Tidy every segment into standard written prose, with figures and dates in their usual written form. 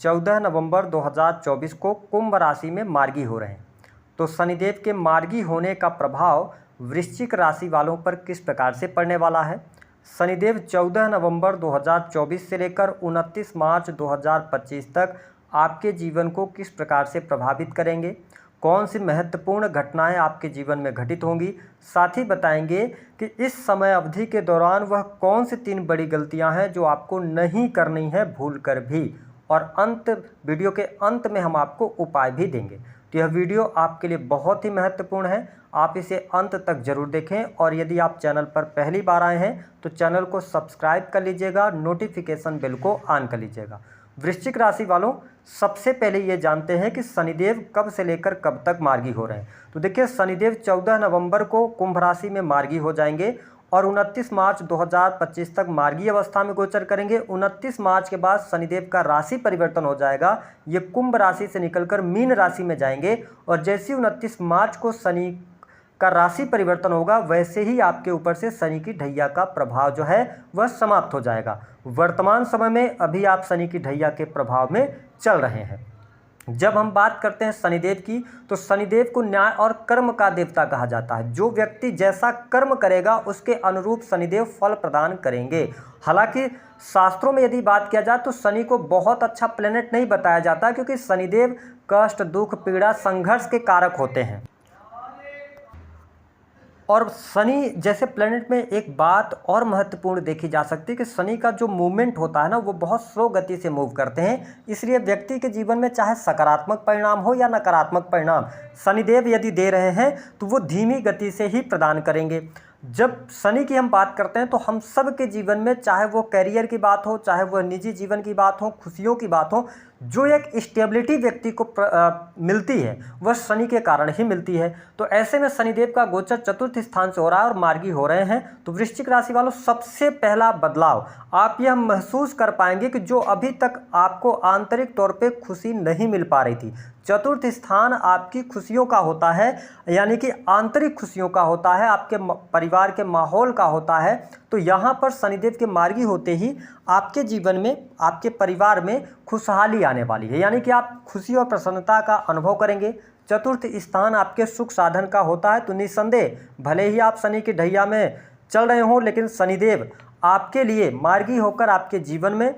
14 नवंबर 2024 को कुंभ राशि में मार्गी हो रहे हैं। तो शनिदेव के मार्गी होने का प्रभाव वृश्चिक राशि वालों पर किस प्रकार से पड़ने वाला है। शनिदेव 14 नवंबर 2024 से लेकर 29 मार्च 2025 तक आपके जीवन को किस प्रकार से प्रभावित करेंगे, कौन सी महत्वपूर्ण घटनाएं आपके जीवन में घटित होंगी, साथ ही बताएंगे कि इस समय अवधि के दौरान वह कौन सी 3 बड़ी गलतियां हैं जो आपको नहीं करनी है भूल कर भी। और वीडियो के अंत में हम आपको उपाय भी देंगे। तो यह वीडियो आपके लिए बहुत ही महत्वपूर्ण है, आप इसे अंत तक जरूर देखें। और यदि आप चैनल पर पहली बार आए हैं तो चैनल को सब्सक्राइब कर लीजिएगा, नोटिफिकेशन बेल को ऑन कर लीजिएगा। वृश्चिक राशि वालों, सबसे पहले ये जानते हैं कि शनिदेव कब से लेकर कब तक मार्गी हो रहे हैं। तो देखिए, शनिदेव 14 नवंबर को कुंभ राशि में मार्गी हो जाएंगे और 29 मार्च 2025 तक मार्गी अवस्था में गोचर करेंगे। 29 मार्च के बाद शनिदेव का राशि परिवर्तन हो जाएगा, ये कुंभ राशि से निकलकर मीन राशि में जाएंगे। और जैसे ही 29 मार्च को शनि का राशि परिवर्तन होगा, वैसे ही आपके ऊपर से शनि की ढैया का प्रभाव जो है वह समाप्त हो जाएगा। वर्तमान समय में अभी आप शनि की ढैया के प्रभाव में चल रहे हैं। जब हम बात करते हैं शनिदेव की, तो शनिदेव को न्याय और कर्म का देवता कहा जाता है। जो व्यक्ति जैसा कर्म करेगा उसके अनुरूप शनिदेव फल प्रदान करेंगे। हालांकि शास्त्रों में यदि बात किया जाए तो शनि को बहुत अच्छा प्लेनेट नहीं बताया जाता, क्योंकि शनिदेव कष्ट, दुख, पीड़ा, संघर्ष के कारक होते हैं। और शनि जैसे प्लेनेट में एक बात और महत्वपूर्ण देखी जा सकती है कि शनि का जो मूवमेंट होता है ना, वो बहुत स्लो गति से मूव करते हैं। इसलिए व्यक्ति के जीवन में चाहे सकारात्मक परिणाम हो या नकारात्मक परिणाम, शनिदेव यदि दे रहे हैं तो वो धीमी गति से ही प्रदान करेंगे। जब शनि की हम बात करते हैं तो हम सब के जीवन में, चाहे वो करियर की बात हो, चाहे वह निजी जीवन की बात हो, खुशियों की बात हो, जो एक स्टेबिलिटी व्यक्ति को मिलती है वह शनि के कारण ही मिलती है। तो ऐसे में शनिदेव का गोचर चतुर्थ स्थान से हो रहा है और मार्गी हो रहे हैं। तो वृश्चिक राशि वालों, सबसे पहला बदलाव आप यह महसूस कर पाएंगे कि जो अभी तक आपको आंतरिक तौर पे खुशी नहीं मिल पा रही थी, चतुर्थ स्थान आपकी खुशियों का होता है, यानी कि आंतरिक खुशियों का होता है, आपके परिवार के माहौल का होता है। तो यहाँ पर शनिदेव के मार्गी होते ही आपके जीवन में, आपके परिवार में खुशहाली आने वाली है, यानी कि आप खुशी और प्रसन्नता का अनुभव करेंगे। चतुर्थ स्थान आपके सुख साधन का होता है। तो निस्संदेह भले ही आप शनि की ढैया में चल रहे हों, लेकिन शनिदेव आपके लिए मार्गी होकर आपके जीवन में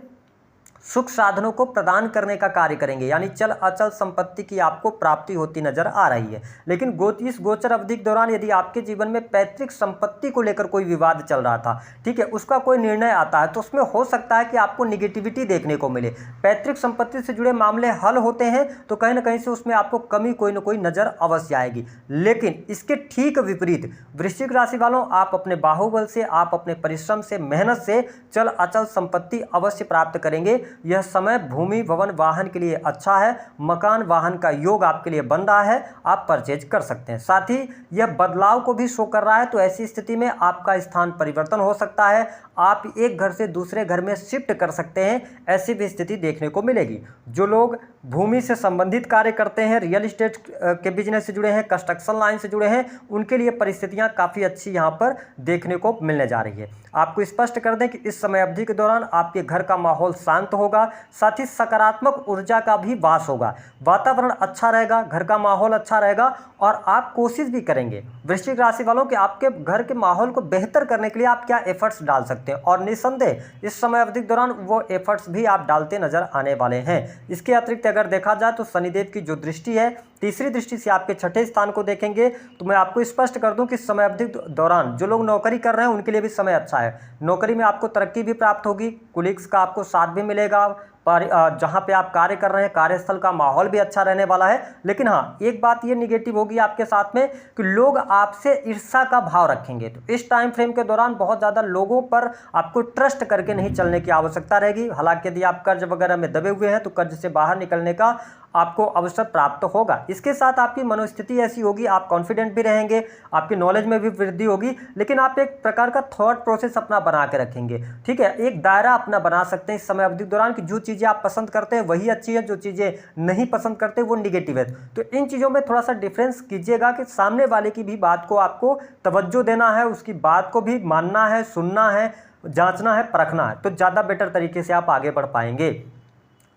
सुख साधनों को प्रदान करने का कार्य करेंगे, यानी चल अचल संपत्ति की आपको प्राप्ति होती नजर आ रही है। लेकिन इस गोचर अवधि के दौरान यदि आपके जीवन में पैतृक संपत्ति को लेकर कोई विवाद चल रहा था, ठीक है, उसका कोई निर्णय आता है, तो उसमें हो सकता है कि आपको निगेटिविटी देखने को मिले। पैतृक संपत्ति से जुड़े मामले हल होते हैं तो कहीं ना कहीं से उसमें आपको कमी कोई ना कोई नजर अवश्य आएगी। लेकिन इसके ठीक विपरीत वृश्चिक राशि वालों, आप अपने बाहुबल से, आप अपने परिश्रम से, मेहनत से चल अचल संपत्ति अवश्य प्राप्त करेंगे। यह समय भूमि, भवन, वाहन के लिए अच्छा है। मकान, वाहन का योग आपके लिए बन रहा है, आप परचेज कर सकते हैं। साथ ही यह बदलाव को भी शो कर रहा है। तो ऐसी स्थिति में आपका स्थान परिवर्तन हो सकता है, आप एक घर से दूसरे घर में शिफ्ट कर सकते हैं, ऐसी भी स्थिति देखने को मिलेगी। जो लोग भूमि से संबंधित कार्य करते हैं, रियल एस्टेट के बिजनेस से जुड़े हैं, कंस्ट्रक्शन लाइन से जुड़े हैं, उनके लिए परिस्थितियां काफ़ी अच्छी यहाँ पर देखने को मिलने जा रही है। आपको स्पष्ट कर दें कि इस समय अवधि के दौरान आपके घर का माहौल शांत होगा, साथ ही सकारात्मक ऊर्जा का भी वास होगा, वातावरण अच्छा रहेगा, घर का माहौल अच्छा रहेगा और आप कोशिश भी करेंगे वृश्चिक राशि वालों कि आपके घर के माहौल को बेहतर करने के लिए आप क्या एफर्ट्स डाल सकते हैं। और निस्संदेह इस समय अवधि के दौरान वो एफर्ट्स भी आप डालते नजर आने वाले हैं। इसके अतिरिक्त अगर देखा जाए तो शनिदेव की जो दृष्टि है, तीसरी दृष्टि से आपके छठे स्थान को देखेंगे। तो मैं आपको स्पष्ट कर दूं कि समय अवधि के दौरान जो लोग नौकरी कर रहे हैं उनके लिए भी समय अच्छा है। नौकरी में आपको तरक्की भी प्राप्त होगी, कुलीग्स का आपको साथ भी मिलेगा, पर जहाँ पे आप कार्य कर रहे हैं कार्यस्थल का माहौल भी अच्छा रहने वाला है। लेकिन हाँ, एक बात ये निगेटिव होगी आपके साथ में कि लोग आपसे ईर्ष्या का भाव रखेंगे। तो इस टाइम फ्रेम के दौरान बहुत ज़्यादा लोगों पर आपको ट्रस्ट करके नहीं चलने की आवश्यकता रहेगी। हालांकि यदि आप कर्ज वगैरह में दबे हुए हैं तो कर्ज से बाहर निकलने का आपको अवसर प्राप्त होगा। इसके साथ आपकी मनोस्थिति ऐसी होगी, आप कॉन्फिडेंट भी रहेंगे, आपकी नॉलेज में भी वृद्धि होगी, लेकिन आप एक प्रकार का थॉट प्रोसेस अपना बना के रखेंगे। ठीक है, एक दायरा अपना बना सकते हैं इस समय अवधि के दौरान कि जो चीज़ें आप पसंद करते हैं वही अच्छी है, जो चीज़ें नहीं पसंद करते वो निगेटिव है। तो इन चीज़ों में थोड़ा सा डिफरेंस कीजिएगा कि सामने वाले की भी बात को आपको तवज्जो देना है, उसकी बात को भी मानना है, सुनना है, जांचना है, परखना है, तो ज़्यादा बेटर तरीके से आप आगे बढ़ पाएंगे।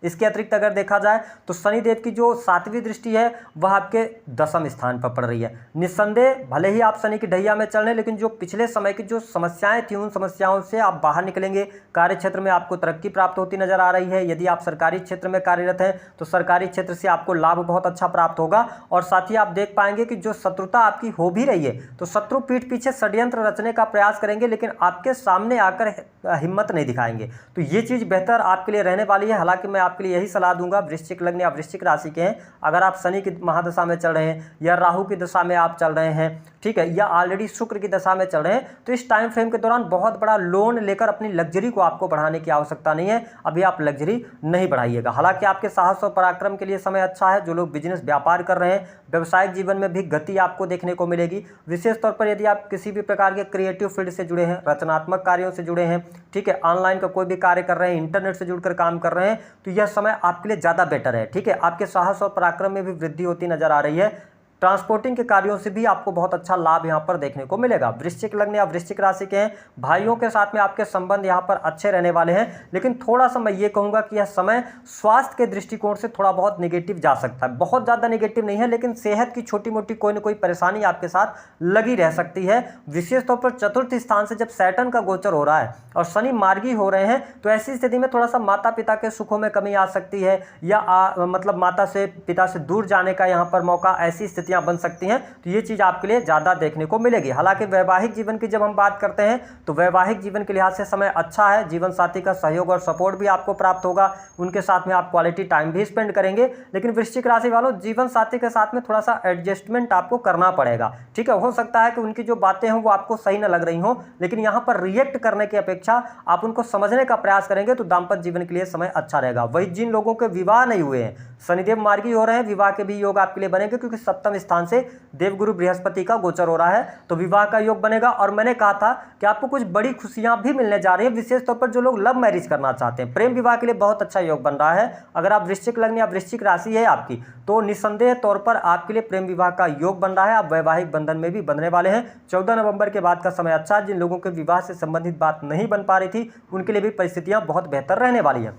इसके अतिरिक्त अगर देखा जाए तो शनिदेव की जो 7वीं दृष्टि है वह आपके 10वें स्थान पर पड़ रही है। निस्संदेह भले ही आप शनि की ढैया में चल रहे हैं, लेकिन जो पिछले समय की जो समस्याएं थी उन समस्याओं से आप बाहर निकलेंगे। कार्य क्षेत्र में आपको तरक्की प्राप्त होती नजर आ रही है। यदि आप सरकारी क्षेत्र में कार्यरत हैं तो सरकारी क्षेत्र से आपको लाभ बहुत अच्छा प्राप्त होगा। और साथ ही आप देख पाएंगे कि जो शत्रुता आपकी हो भी रही है तो शत्रु पीठ पीछे षड्यंत्र रचने का प्रयास करेंगे, लेकिन आपके सामने आकर हिम्मत नहीं दिखाएंगे। तो ये चीज़ बेहतर आपके लिए रहने वाली है। हालांकि मैं आपके लिए यही सलाह दूंगा, वृश्चिक लग्न या वृश्चिक राशि के हैं, अगर आप शनि की महादशा में चल रहे हैं या राहु की दशा में आप चल रहे हैं, ठीक है, या ऑलरेडी शुक्र की दशा में चल रहे हैं, तो इस टाइम फ्रेम के दौरान बहुत बड़ा लोन लेकर अपनी लग्जरी को आपको बढ़ाने की आवश्यकता नहीं है। अभी आप लग्जरी नहीं बढ़ाइएगा। हालांकि आपके साहस और पराक्रम के लिए समय अच्छा है। जो लोग बिजनेस व्यापार कर रहे हैं, व्यवसायिक जीवन में भी गति आपको देखने को मिलेगी। विशेष तौर पर यदि आप किसी भी प्रकार के क्रिएटिव फील्ड से जुड़े हैं, रचनात्मक कार्यों से जुड़े हैं, ठीक है, ऑनलाइन का कोई भी कार्य कर रहे हैं, इंटरनेट से जुड़कर काम कर रहे हैं, तो यह समय आपके लिए ज़्यादा बेटर है। ठीक है, आपके साहस और पराक्रम में भी वृद्धि होती नजर आ रही है। ट्रांसपोर्टिंग के कार्यों से भी आपको बहुत अच्छा लाभ यहां पर देखने को मिलेगा। वृश्चिक लग्न या वृश्चिक राशि के हैं, भाइयों के साथ में आपके संबंध यहां पर अच्छे रहने वाले हैं, लेकिन थोड़ा सा मैं ये कहूंगा कि यह समय स्वास्थ्य के दृष्टिकोण से थोड़ा बहुत नेगेटिव जा सकता है। बहुत ज़्यादा नेगेटिव नहीं है, लेकिन सेहत की छोटी मोटी कोई ना कोई परेशानी आपके साथ लगी रह सकती है। विशेष तौर पर चतुर्थ स्थान से जब सैटर्न का गोचर हो रहा है और शनि मार्गी हो रहे हैं, तो ऐसी स्थिति में थोड़ा सा माता पिता के सुखों में कमी आ सकती है, या मतलब माता से पिता से दूर जाने का यहाँ पर मौका, ऐसी स्थितियाँ बन सकती हैं। तो ये चीज़ आपके लिए ज़्यादा देखने को मिलेगी। हालांकि वैवाहिक जीवन की जब हम बात करते हैं तो वैवाहिक जीवन के लिहाज से समय अच्छा है। जीवन साथी का सहयोग और सपोर्ट भी आपको प्राप्त होगा, उनके साथ में आप क्वालिटी टाइम भी स्पेंड करेंगे। लेकिन वृश्चिक राशि वालों, जीवन साथी के साथ में थोड़ा सा एडजस्टमेंट आपको करना पड़ेगा। ठीक है, हो सकता है कि उनकी जो बातें हैं वो आपको सही न लग रही हो, लेकिन यहाँ पर रिएक्ट करने की अपेक्षा आप उनको समझने का प्रयास करेंगे तो दाम्पत्य जीवन के लिए समय अच्छा रहेगा। वही जिन लोगों के विवाह नहीं हुए हैं, शनिदेव मार्गी हो रहे हैं, विवाह के भी योग आपके लिए बनेंगे, क्योंकि सप्तम स्थान से देवगुरु बृहस्पति का गोचर हो रहा है, तो विवाह का योग बनेगा। और मैंने कहा था कि आपको कुछ बड़ी खुशियां भी मिलने जा रही हैं, विशेष तौर पर जो लोग लव मैरिज करना चाहते हैं, प्रेम विवाह के लिए बहुत अच्छा योग बन रहा है। अगर आप वृश्चिक लग्न या वृश्चिक राशि है आपकी, तो निस्संदेह तौर पर आपके लिए प्रेम विवाह का योग बन रहा है। आप वैवाहिक बंधन में भी बंधने वाले हैं। 14 नवंबर के बाद का समय अच्छा है। जिन लोगों के विवाह से संबंधित बात नहीं बन पा रही थी, उनके लिए भी परिस्थितियां बहुत बेहतर रहने वाली हैं।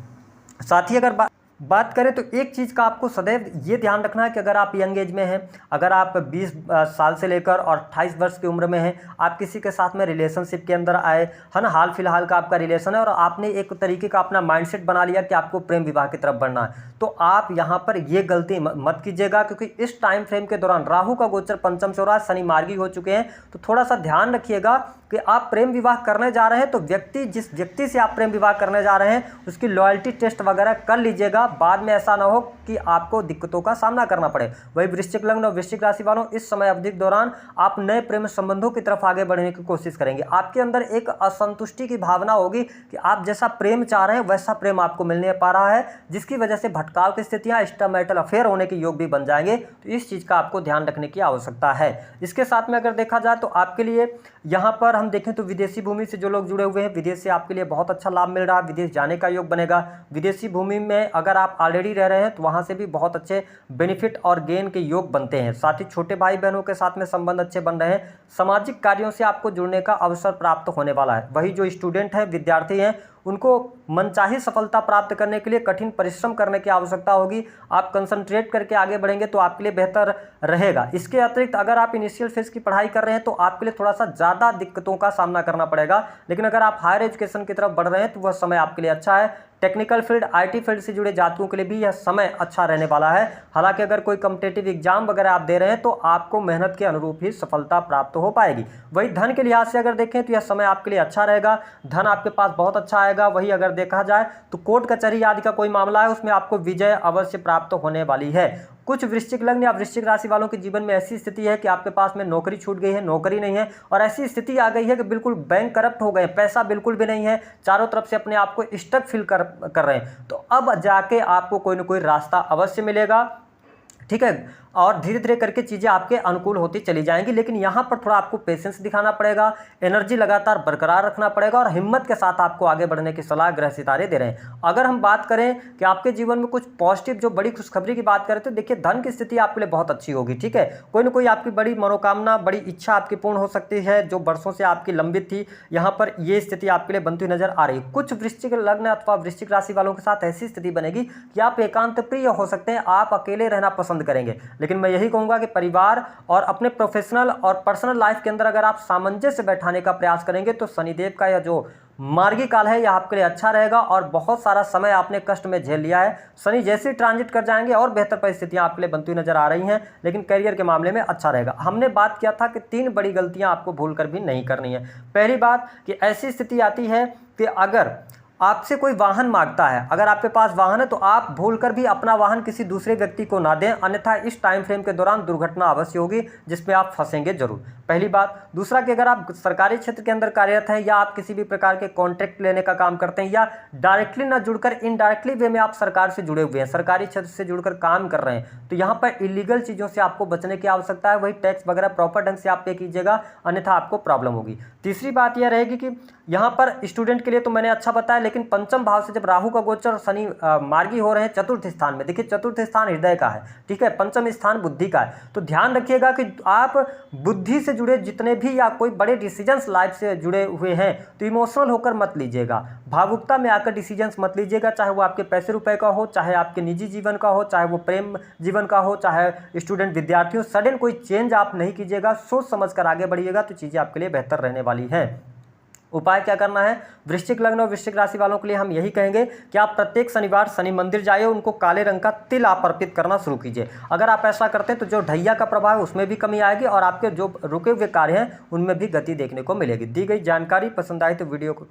साथ ही अगर बात करें तो एक चीज़ का आपको सदैव ये ध्यान रखना है कि अगर आप यंग एज में हैं, अगर आप 20 साल से लेकर और 28 वर्ष की उम्र में हैं, आप किसी के साथ में रिलेशनशिप के अंदर आए, है ना, हाल फिलहाल का आपका रिलेशन है और आपने एक तरीके का अपना माइंडसेट बना लिया कि आपको प्रेम विवाह की तरफ बढ़ना है, तो आप यहाँ पर ये गलती मत कीजिएगा। क्योंकि इस टाइम फ्रेम के दौरान राहु का गोचर पंचम से हो रहा है, शनि मार्गी हो चुके हैं, तो थोड़ा सा ध्यान रखिएगा कि आप प्रेम विवाह करने जा रहे हैं तो जिस व्यक्ति से आप प्रेम विवाह करने जा रहे हैं उसकी लॉयल्टी टेस्ट वगैरह कर लीजिएगा। बाद में ऐसा ना हो कि आपको दिक्कतों का सामना करना पड़े। वही वृश्चिक लग्न और वृश्चिक राशि वालों, इस समय अवधि के दौरान आप नए प्रेम संबंधों की तरफ आगे बढ़ने की कोशिश करेंगे। आपके अंदर एक असंतुष्टि की भावना होगी कि आप जैसा प्रेम चाह रहे हैं वैसा प्रेम आपको मिलने पा रहा है, जिसकी वजह से भटकाव की स्थितियां, एक्स्ट्रामैरिटल अफेयर होने के योग भी बन जाएंगे। तो इस चीज़ का आपको ध्यान रखने की आवश्यकता है। इसके साथ में अगर देखा जाए तो आपके लिए यहाँ पर हम देखें तो विदेशी भूमि से जो लोग जुड़े हुए हैं, विदेश से आपके लिए बहुत अच्छा लाभ मिल रहा है। विदेश जाने का योग बनेगा। विदेशी भूमि में अगर आप ऑलरेडी रह रहे हैं तो वहाँ से भी बहुत अच्छे बेनिफिट और गेन के योग बनते हैं। साथ ही छोटे भाई बहनों के साथ में संबंध अच्छे बन रहे हैं। सामाजिक कार्यों से आपको जुड़ने का अवसर प्राप्त होने वाला है। वही जो स्टूडेंट हैं, विद्यार्थी हैं, उनको मनचाही सफलता प्राप्त करने के लिए कठिन परिश्रम करने की आवश्यकता होगी। आप कंसंट्रेट करके आगे बढ़ेंगे तो आपके लिए बेहतर रहेगा। इसके अतिरिक्त अगर आप इनिशियल फेज की पढ़ाई कर रहे हैं तो आपके लिए थोड़ा सा ज़्यादा दिक्कतों का सामना करना पड़ेगा, लेकिन अगर आप हायर एजुकेशन की तरफ बढ़ रहे हैं तो वह समय आपके लिए अच्छा है। टेक्निकल फील्ड, आईटी फील्ड से जुड़े जातकों के लिए भी यह समय अच्छा रहने वाला है। हालांकि अगर कोई कॉम्पिटिटिव एग्जाम वगैरह आप दे रहे हैं तो आपको मेहनत के अनुरूप ही सफलता प्राप्त हो पाएगी। वही धन के लिहाज से अगर देखें तो यह समय आपके लिए अच्छा रहेगा। धन आपके पास बहुत अच्छा आएगा। वही अगर देखा जाए तो कोर्ट कचहरी आदि का कोई मामला है, उसमें आपको विजय अवश्य प्राप्त होने वाली है। कुछ वृश्चिक लग्न या वृश्चिक राशि वालों के जीवन में ऐसी स्थिति है कि आपके पास में नौकरी छूट गई है, नौकरी नहीं है, और ऐसी स्थिति आ गई है कि बिल्कुल बैंक करप्ट हो गए, पैसा बिल्कुल भी नहीं है, चारों तरफ से अपने आप को स्टक फील कर रहे हैं। तो अब जाके आपको कोई ना कोई रास्ता अवश्य मिलेगा। ठीक है, और धीरे धीरे करके चीज़ें आपके अनुकूल होती चली जाएंगी। लेकिन यहाँ पर थोड़ा आपको पेशेंस दिखाना पड़ेगा, एनर्जी लगातार बरकरार रखना पड़ेगा और हिम्मत के साथ आपको आगे बढ़ने की सलाह ग्रह सितारे दे रहे हैं। अगर हम बात करें कि आपके जीवन में कुछ पॉजिटिव जो बड़ी खुशखबरी की बात करें तो देखिए धन की स्थिति आपके लिए बहुत अच्छी होगी। ठीक है, कोई ना कोई आपकी बड़ी मनोकामना, बड़ी इच्छा आपकी पूर्ण हो सकती है जो वर्षों से आपकी लंबित थी। यहाँ पर ये स्थिति आपके लिए बनती हुई नजर आ रही है। कुछ वृश्चिक लग्न अथवा वृश्चिक राशि वालों के साथ ऐसी स्थिति बनेगी कि आप एकांत प्रिय हो सकते हैं, आप अकेले रहना पसंद करेंगे। लेकिन मैं यही कहूंगा कि परिवार और अपने प्रोफेशनल और पर्सनल लाइफ के अंदर अगर आप सामंजस्य बैठाने का प्रयास करेंगे तो शनिदेव का यह जो मार्गी काल है यह आपके लिए अच्छा रहेगा। और बहुत सारा समय आपने कष्ट में झेल लिया है, शनि जैसे ट्रांजिट कर जाएंगे और बेहतर परिस्थितियां आपके लिए बनती हुई नजर आ रही हैं। लेकिन करियर के मामले में अच्छा रहेगा। हमने बात किया था कि 3 बड़ी गलतियां आपको भूलकर भी नहीं करनी है। पहली बात कि ऐसी स्थिति आती है कि अगर आपसे कोई वाहन मांगता है, अगर आपके पास वाहन है तो आप भूलकर भी अपना वाहन किसी दूसरे व्यक्ति को ना दें, अन्यथा इस टाइम फ्रेम के दौरान दुर्घटना अवश्य होगी जिसमें आप फंसेंगे जरूर। पहली बात। दूसरा कि अगर आप सरकारी क्षेत्र के अंदर कार्यरत हैं या आप किसी भी प्रकार के कॉन्ट्रैक्ट लेने का काम करते हैं या डायरेक्टली ना जुड़कर इनडायरेक्टली वे में आप सरकार से जुड़े हुए हैं, सरकारी क्षेत्र से जुड़कर काम कर रहे हैं, तो यहाँ पर इलीगल चीज़ों से आपको बचने की आवश्यकता है। वही टैक्स वगैरह प्रॉपर ढंग से आप पे कीजिएगा, अन्यथा आपको प्रॉब्लम होगी। तीसरी बात यह रहेगी कि यहाँ पर स्टूडेंट के लिए तो मैंने अच्छा बताया, लेकिन पंचम भाव से जब राहु का गोचर और शनि मार्गी हो रहे हैं चतुर्थ स्थान में, देखिए चतुर्थ स्थान हृदय का है, ठीक है, पंचम स्थान बुद्धि का है, तो ध्यान रखिएगा कि आप बुद्धि से जुड़े जितने भी या कोई बड़े डिसीजंस लाइफ से जुड़े हुए हैं तो इमोशनल होकर मत लीजिएगा, भावुकता में आकर डिसीजंस मत लीजिएगा, चाहे वो आपके पैसे रुपए का हो, चाहे आपके निजी जीवन का हो, चाहे वो प्रेम जीवन का हो, चाहे स्टूडेंट विद्यार्थी हो। सडन कोई चेंज आप नहीं कीजिएगा, सोच समझ कर आगे बढ़िएगा तो चीज़ें आपके लिए बेहतर रहने वाली हैं। उपाय क्या करना है? वृश्चिक लग्न और वृश्चिक राशि वालों के लिए हम यही कहेंगे कि आप प्रत्येक शनिवार शनि मंदिर जाइए, उनको काले रंग का तिल आप अर्पित करना शुरू कीजिए। अगर आप ऐसा करते हैं तो जो ढैया का प्रभाव है उसमें भी कमी आएगी और आपके जो रुके हुए कार्य हैं उनमें भी गति देखने को मिलेगी। दी गई जानकारी पसंद आई तो वीडियो को